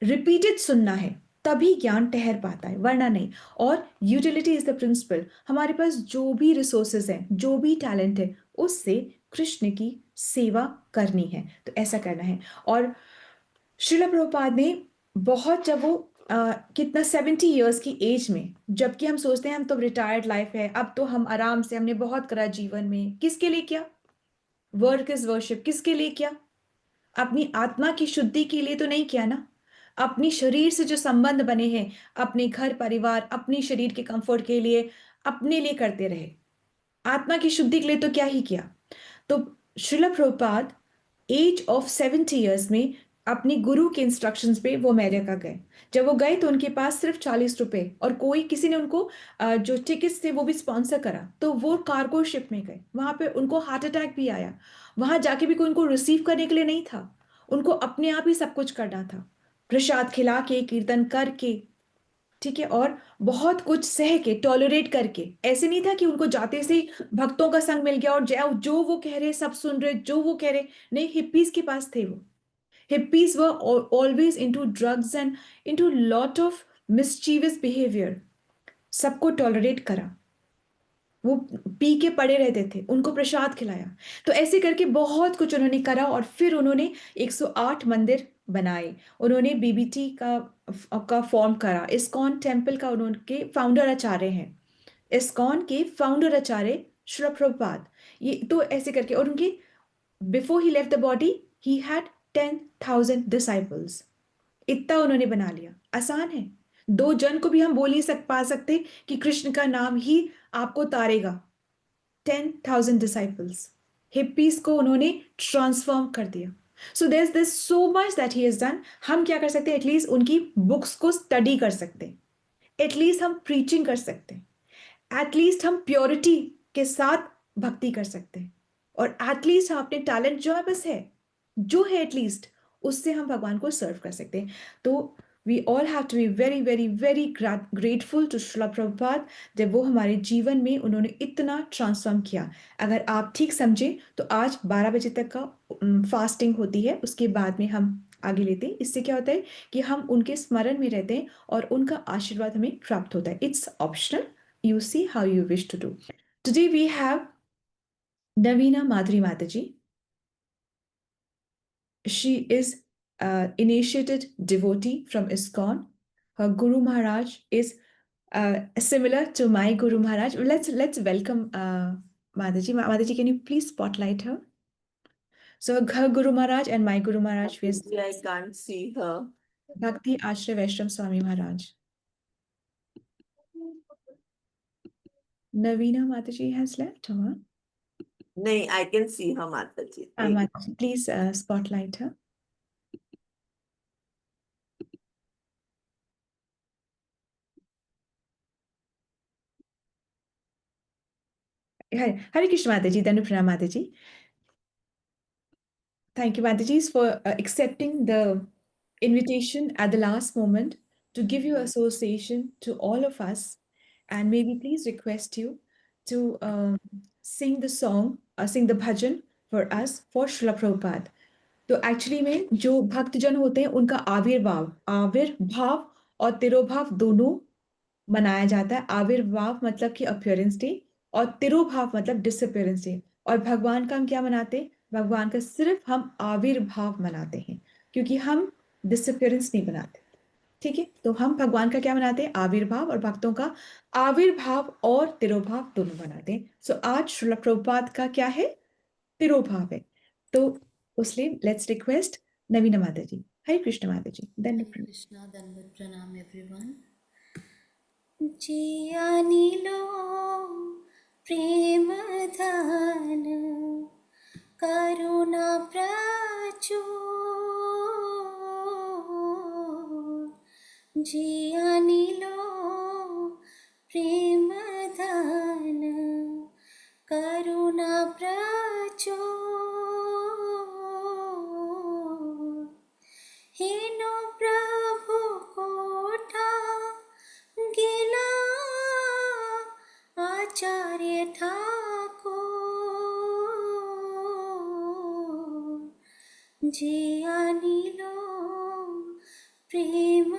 रिपीटेड सुनना है, तभी ज्ञान ठहर पाता है, वरना नहीं। और यूटिलिटी इज द प्रिंसिपल, हमारे पास जो भी रिसोर्सेज हैं, जो भी टैलेंट है, उससे कृष्ण की सेवा करनी है, तो ऐसा करना है। और श्रील प्रभुपाद ने बहुत, जब वो कितना 70 इयर्स की एज में, जबकि हम सोचते हैं हम तो रिटायर्ड लाइफ है, अब तो हम आराम से, हमने बहुत करा जीवन में, किसके लिए किया? वर्क इज वर्शिप, किसके लिए किया? अपनी आत्मा की शुद्धि के लिए तो नहीं किया ना, अपनी शरीर से जो संबंध बने हैं, अपने घर परिवार, अपने शरीर के कंफर्ट के लिए, अपने लिए करते रहे, आत्मा की शुद्धि के लिए तो क्या ही किया। तो Srila Prabhupada age of 70 years में अपने गुरु के इंस्ट्रक्शंस पे वो अमेरिका गए। जब वो गए तो उनके पास सिर्फ 40 रुपए, और किसी ने उनको जो टिकट्स थे वो भी स्पॉन्सर करा, तो वो कार्गो शिप में गए। वहां पे उनको हार्ट अटैक भी आया, वहां जाके भी कोई उनको रिसीव करने के लिए नहीं था, उनको अपने आप ही सब कुछ करना था, प्रसाद खिला के, कीर्तन करके, ठीक है, और बहुत कुछ सह के, टॉलरेट करके। ऐसे नहीं था कि उनको जाते से भक्तों का संग मिल गया और जो वो कह रहे सब सुन रहे, जो वो कह रहे नहीं। हिप्पीज के पास थे वो, hippies were always into drugs and into lot of mischievous behaviour, सबको टॉलरेट करा, वो पी के पड़े रहते थे, उनको प्रसाद खिलाया। तो ऐसे करके बहुत कुछ उन्होंने करा और फिर उन्होंने 108 मंदिर बनाए। उन्होंने बीबीटी का फॉर्म करा। इस्कॉन टेम्पल का उनके फाउंडर आचार्य हैं। इस्कॉन के फाउंडर आचार्य श्रील प्रभुपाद। ये तो ऐसे करके, और उनके before he left the body he had 10,000 disciples. इतना उन्होंने बना लिया। आसान है, 2 जन को भी हम बोल नहीं पा सकते कि कृष्ण का नाम ही आपको तारेगा। 10,000 डिसाइपल्स, हिप्पीज को उन्होंने ट्रांसफॉर्म कर दिया। So there is so much that he has done. हम क्या कर सकते हैं? एटलीस्ट उनकी बुक्स को स्टडी कर सकते हैं, एटलीस्ट हम प्रीचिंग कर सकते हैं, एटलीस्ट हम प्योरिटी के साथ भक्ति कर सकते हैं, और एटलीस्ट हम अपने टैलेंट जो है बस है जो है एटलीस्ट उससे हम भगवान को सर्व कर सकते हैं। तो we all have to be very very very grateful to Srila Prabhupada, जब वो हमारे जीवन में उन्होंने इतना ट्रांसफॉर्म किया। अगर आप ठीक समझे तो आज 12 बजे तक का फास्टिंग होती है, उसके बाद में हम आगे लेते हैं। इससे क्या होता है कि हम उनके स्मरण में रहते हैं और उनका आशीर्वाद हमें प्राप्त होता है। It's optional, you see how you wish to do. Today we have Navina Madhuri Mataji. She is initiated devotee from ISKCON. Her Guru Maharaj is similar to my Guru Maharaj. Let's welcome Mataji. Mataji, can you please spotlight her? So her Guru Maharaj and my Guru Maharaj is I can't see her. Bhakti Ashray Vaishnav Swami Maharaj. Navina Mataji has left, huh? नहीं, I can see her, Mataji. Mataji, please spotlight her. Hare Krishna Mataji, Danu Pranam Mataji. Thank you, Mataji, for accepting the invitation at the last moment to give you association to all of us. And may we please request you to sing the song, sing the bhajan for us for Srila Prabhupada. तो actually में जो भक्तजन होते हैं उनका आविर्भाव और तिरोभाव दोनों मनाया जाता है। आविर्भाव मतलब कि अपीयरेंस डे, और तिरोभाव मतलब डिसअपीयरेंस डे। और भगवान का हम क्या मनाते हैं? भगवान का सिर्फ हम आविर्भाव मनाते हैं, क्योंकि हम डिसअपीयरेंस नहीं मनाते। ठीक है, तो हम भगवान का क्या मनाते हैं? आविर्भाव, और भक्तों का आविर्भाव और तिरोभाव दोनों मनाते हैं। सो आज श्रील प्रभुपाद का क्या है? तिरोभाव है। तो उसलिए लेट्स रिक्वेस्ट नवीना माता जी। हरे कृष्ण माता जी। Hare Krishna, Dandavat Pranam everyone. जियानिलो प्रेम धन करुणा प्रचुर, जियानिलो प्रेम धन करुणा प्रचुर, हेनो प्रभु कोठा गिला आचार्य ठाकुर, जियानिलो प्रेम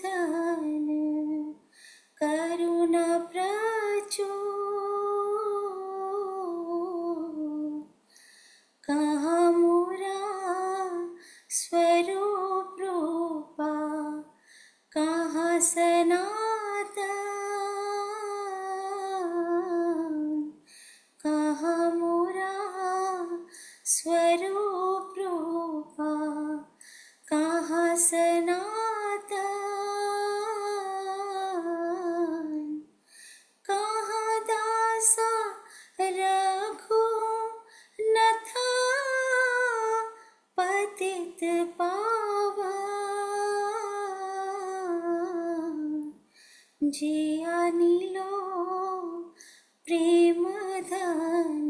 धन करुणा प्रचुर, कहाँ मोरा स्वरूप रूपा, कहाँ सनातन, कहाँ मोरा स्वरूप रूपा, कहाँ सनातन, कहाँ दासा रघु नथा पतित पावन, जियानिलो प्रेम धन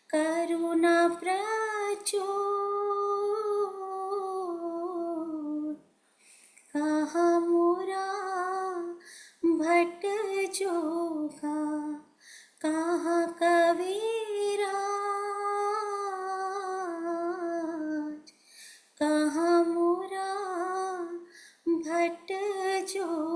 करुणा प्रचुर, कहाँ मोरा भट्ट जोगा, कहाँ कबीरा, कहाँ मोरा भट्ट जोगा,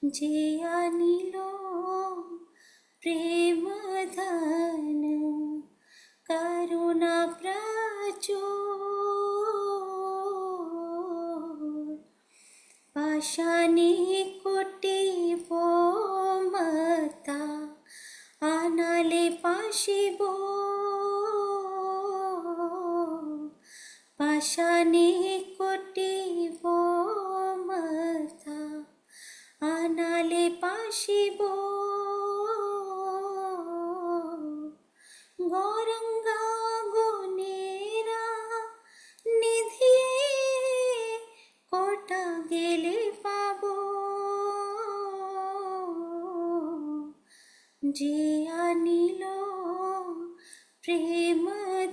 जे अनिलो प्रेम धन करुणा प्रचुर पाषाणी कोटी मता आनाले पाशिबो पाषाणी कोटी मता आनाले पाशिबो गौरंगा गुनेरा निधि कोटा गेले पाबो जे अनिलो प्रेम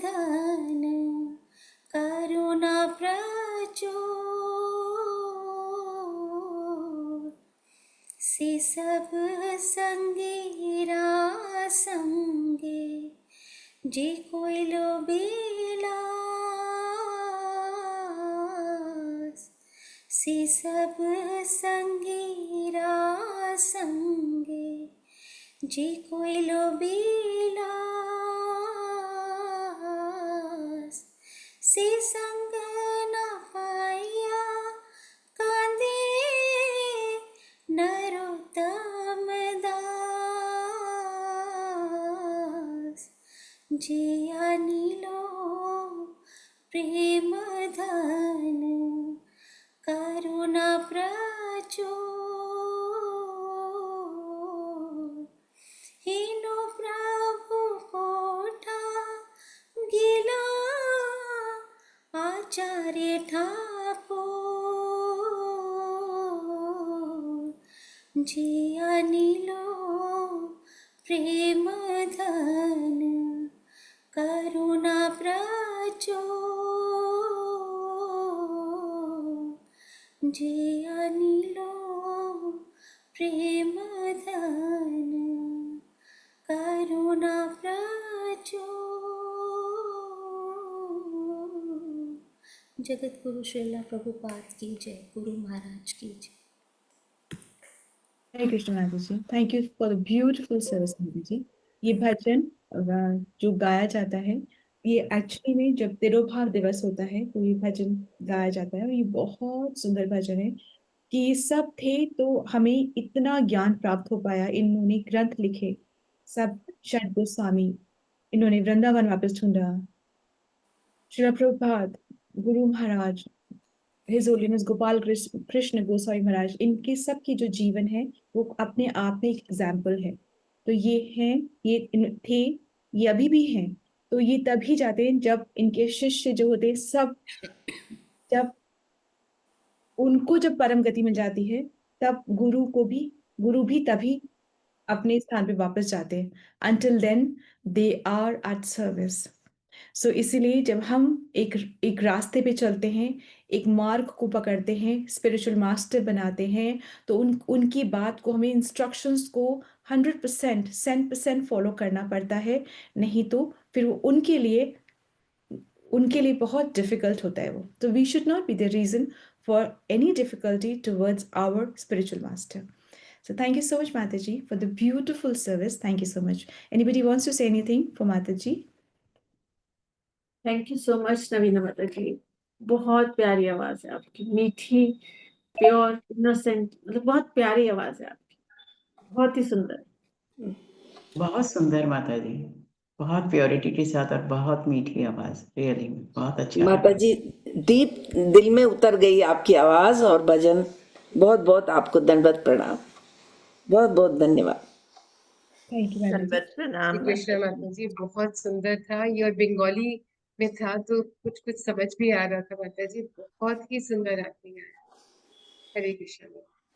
धन करुणा प्रचुर से सब संगीरा संगे जे कोई लो बिलास से सब संगीरा संगे जे कोई लो बिलास से संग न पाया कांदे नरोत्तम दास जे अनिलो प्रेम धन करुणा प्रचुर हीनो प्रभु कोठा गिला आचार्य ठाकुर जे अनिलो प्रेम धन करुणा प्रचुर जे अनिलो प्रेम धन करुणा प्रचुर जगत गुरु श्रीला प्रभुपाद की जय गुरु महाराज की जय हरे कृष्ण माता जी, thank you for the beautiful service माता जी। ये भजन जो गाया जाता है, ये एक्चुअली में जब तिरुभाव दिवस होता है तो ये भजन गाया जाता है और ये बहुत सुंदर भजन है कि ये सब थे तो हमें इतना ज्ञान प्राप्त हो पाया। इन्होंने ग्रंथ लिखे, सब षट गोस्वामी, इन्होंने वृंदावन वापस ढूंढा, श्रील प्रभुपाद, गुरु महाराज, हिज होलीनेस गोपाल कृष्ण गोसाई महाराज, इनके सब की जो जीवन है वो अपने आप में एक एग्जाम्पल है। तो ये हैं, ये थे, ये अभी भी हैं। तो ये तभी जाते हैं जब इनके शिष्य जो होते सब, जब उनको जब परम गति मिल जाती है तब गुरु भी तभी अपने स्थान पे वापस जाते हैं। Until then they are at service. सो इसीलिए जब हम एक रास्ते पे चलते हैं, एक मार्ग को पकड़ते हैं, स्पिरिचुअल मास्टर बनाते हैं, तो उनकी बात को, हमें इंस्ट्रक्शंस को 100% 100% फॉलो करना पड़ता है। नहीं तो फिर वो उनके लिए बहुत डिफिकल्ट होता है वो। तो we should not be the reason for any difficulty towards our spiritual master. So thank you so much, Mataji, for the beautiful service. Thank you so much. Anybody wants to say anything for Mataji? Thank you so much Navina माता जी। बहुत प्यारी आवाज है आपकी, मीठी, pure, innocent, मतलब बहुत प्यारी आवाज है आपकी, बहुत ही सुंदर। बहुत सुंदर माता जी, बहुत प्योरिटी के साथ और बहुत मीठी आवाज, रियली बहुत अच्छा माता जी, डीप दिल में उतर गई आपकी आवाज और भजन। बहुत बहुत आपको दंडवत प्रणाम, बहुत बहुत धन्यवाद। Thank you, Mataji. दंडवत प्रणाम कृष्ण माता जी, बहुत सुंदर था ये, और बंगाली में था तो कुछ कुछ समझ भी आ रहा था माता जी, बहुत ही सुंदर आती है। हरे Krishna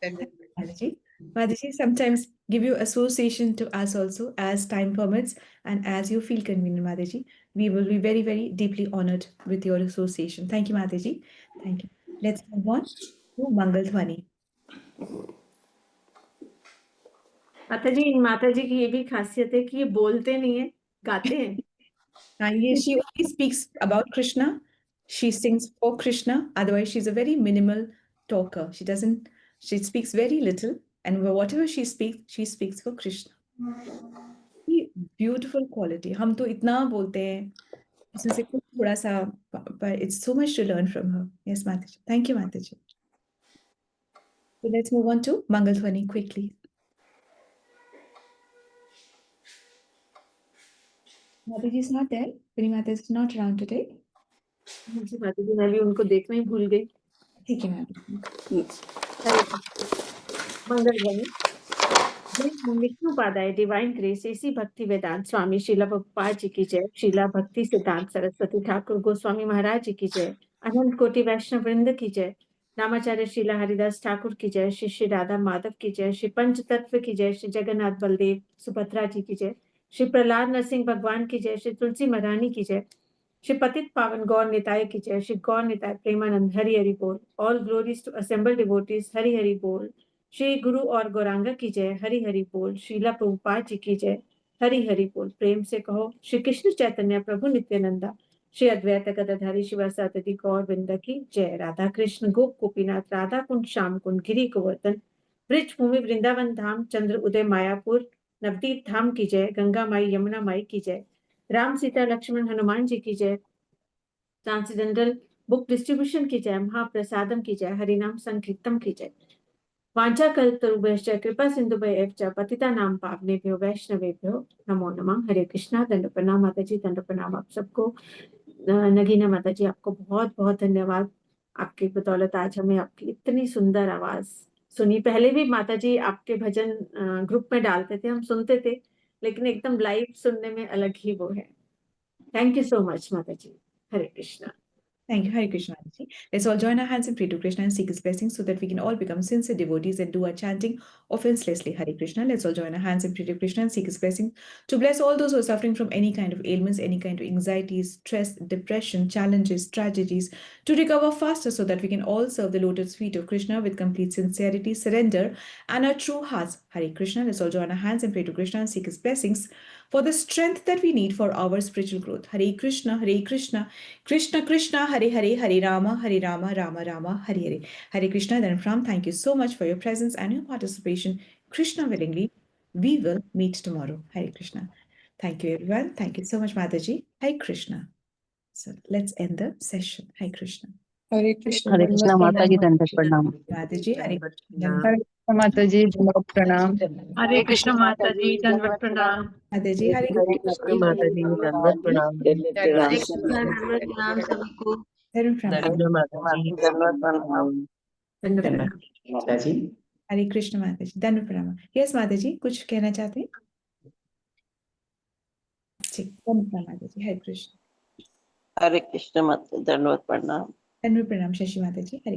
Mataji. Mataji, sometimes give your association to us also as time permits and as you feel convenient, Mataji. We will be very, very deeply honored with your association. Thank you, Mataji. Thank you. Let's move on to Mangal Dhwani. माता जी की ये भी खासियत है कि ये बोलते नहीं है, गाते हैं। She only speaks about Krishna. She sings for Krishna. Otherwise, she's a very minimal talker. She speaks very little and whatever she speaks for Krishna. Beautiful quality. हम तो इतना बोलते हैं, उसमें से कुछ थोड़ा सा, but it's so much to learn from her. Yes, Mataji. Thank you, Mataji. So let's move on to Mangal Dhwani quickly. Mataji is not there. Puri Mata is not around today. जी माताजी, मैं भी उनको देखना ही भूल गई। ठीक है Mataji. मंगल ध्वनि। विष्णुपादाय डिवाइन ग्रेस एसी भक्ति वेदांत स्वामी शीला प्रभुपाद जी की जय। शीला भक्ति सिद्धांत सरस्वती ठाकुर गोस्वामी महाराज जी की जय। अनंत कोटि वैष्णव वृंद की जय। नामाचार्य शीला हरिदास ठाकुर की जय। श्री श्री राधा माधव की जय। श्री पंच तत्व की जय। श्री जगन्नाथ बलदेव सुभद्रा जी की जय। श्री प्रहलाद नरसिंह भगवान की जय। श्री तुलसी महारानी की जय। श्री पतित पावन गौर निताय की जय। श्री गौर निताय प्रेमानंद हरि हरि बोल। All glories to assembled devotees Hari Hari बोल। श्री गुरु और गौरांगा की जय। हरि हरि बोल। शीला प्रभुपाद जी की जय। हरि हरि बोल। प्रेम से कहो श्री कृष्ण चैतन्य प्रभु नित्यानंदा श्री अद्वैत गदाधारी शिवासादि गौर वृंद की जय। राधा कृष्ण गोप गोपीनाथ राधा कुंड श्याम कुंड गिरी गोवर्धन ब्रिज भूमि वृंदावन धाम चंद्र उदय मायापुर नवदीप धाम की जय। गंगा माई यमुना माई की जय। राम सीता लक्ष्मण हनुमान जी की जय। ट्रांसीडेंटल बुक डिस्ट्रीब्यूशन की जय। महाप्रसादम की जय। हरिनाम संकीर्तन की जय। वाचा कल्पतरुभ्यश्च कृपा सिंधुभ्यः च पतितानां पावनेभ्यो वैष्णवेभ्यो नमो नमः। हरे कृष्णा। दंड प्रणाम माताजी, दंड प्रणाम आप सबको। नगीना माताजी, आपको बहुत बहुत धन्यवाद। आपकी बदौलत आज हमें आपकी इतनी सुंदर आवाज सुनी। पहले भी माताजी आपके भजन ग्रुप में डालते थे, हम सुनते थे, लेकिन एकदम लाइव सुनने में अलग ही वो है। थैंक यू सो मच माताजी। हरे Krishna. Thank you, Hare Krishna Mataji. Let's all join our hands and pray to Krishna and seek his blessings so that we can all become sincere devotees and do our chanting offenselessly. Hare Krishna. Let's all join our hands and pray to Krishna and seek his blessing to bless all those who are suffering from any kind of ailments, any kind of anxieties, stress, depression, challenges, tragedies, to recover faster so that we can all serve the lotus feet of Krishna with complete sincerity, surrender, and our true hearts. Hare Krishna. Let's all join our hands and pray to Krishna and seek his blessings for the strength that we need for our spiritual growth. Hare Krishna, Krishna Krishna, Hare Hare, Hare Rama, Rama Rama, Hare Hare. Hare Krishna. Then from, thank you so much for your presence and your participation. Krishna willingly, we will meet tomorrow. Hare Krishna. Thank you everyone. Thank you so much Mataji. Hare Krishna. So let's end the session. Hare Krishna. हरे कृष्ण माता जी, दंडवत प्रणाम। Mataji, Hare Krishna. हरे कृष्ण माता जी, दंडवत प्रणाम। हरे कृष्ण माताजी, दंडवत प्रणाम। Mataji, Hare Krishna माता जी, दंडवत प्रणाम। हरे कृष्णा। दंडवत प्रणाम सभी को। Dhanwad Pranam. कृष्ण माता जी, दंडवत प्रणाम। माता जी। हरे कृष्ण माताजी, दंड प्रणाम। यस माताजी, कुछ कहना चाहते हैं? ठीक, दंड प्रणाम माताजी। हरे कृष्ण। हरे कृष्ण माता, दंडवत प्रणाम। दंड प्रणाम शशि माताजी। हरे